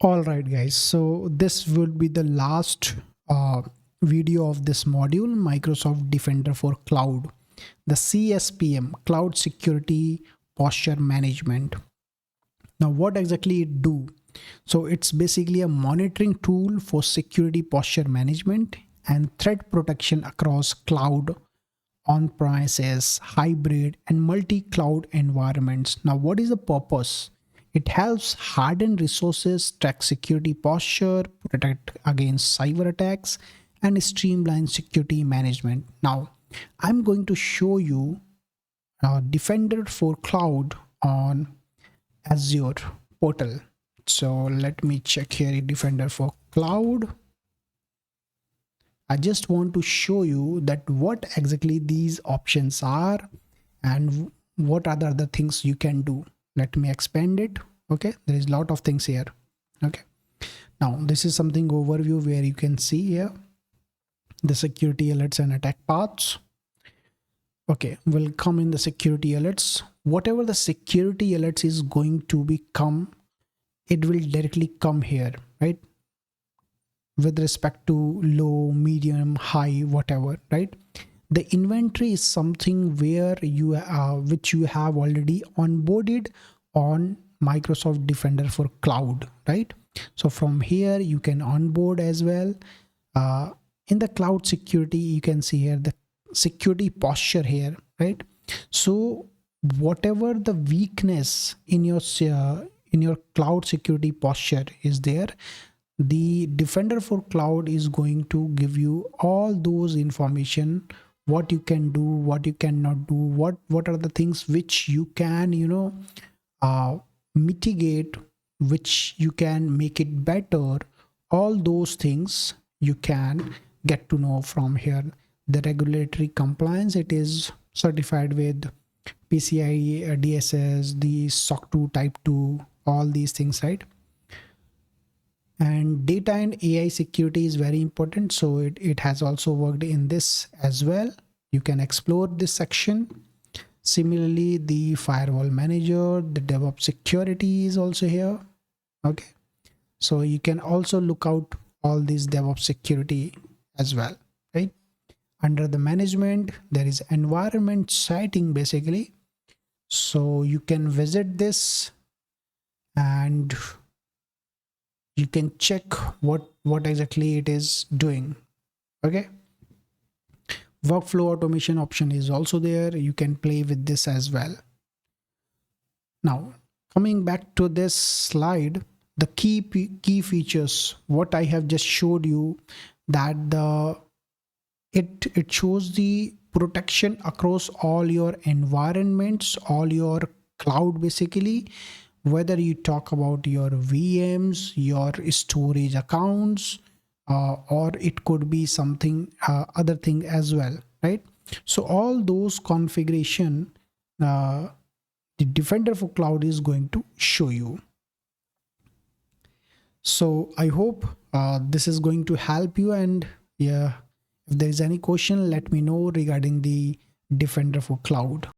All right, guys. So this will be the last video of this module, Microsoft Defender for Cloud, the CSPM, Cloud Security Posture Management. Now, what exactly it do? So it's basically a monitoring tool for security posture management and threat protection across cloud, on-premises, hybrid, and multi-cloud environments. Now, what is the purpose? It helps harden resources, track security posture, protect against cyber attacks, and streamline security management. Now, I'm going to show you Defender for Cloud on Azure portal. So let me check here, Defender for Cloud. I just want to show you that what exactly these options are and what are the other things you can do. Let me expand it. Okay, there is a lot of things here. Okay, now this is something overview where you can see here the security alerts and attack paths. Okay, will come in the security alerts. Whatever the security alerts is going to become, it will directly come here, right? With respect to low, medium, high, whatever, right? The inventory is something where you which you have already onboarded on Microsoft Defender for Cloud, right? So from here you can onboard as well. In the cloud security, you can see here the security posture here, right? So whatever the weakness in your cloud security posture is there, the Defender for Cloud is going to give you all those information, what you can do, what you cannot do, what are the things which you can mitigate, which you can make it better. All those things you can get to know from here. The regulatory compliance, it is certified with PCI DSS, the SOC 2 type 2, all these things, right? And data and AI security is very important, so it has also worked in this as well. You can explore this section. Similarly, the firewall manager, the DevOps security is also here. Okay, so you can also look out all these DevOps security as well, right? Under the management, there is environment siting basically. So you can visit this and you can check what exactly it is doing. Okay, workflow automation option is also there. You can play with this as well. Now coming back to this slide, the key features, what I have just showed you, that it shows the protection across all your environments, all your cloud basically, whether you talk about your VMs, your storage accounts, or it could be something other thing as well, right? So all those configuration the Defender for Cloud is going to show you. So I hope this is going to help you, and yeah, if there is any question, let me know regarding the Defender for Cloud.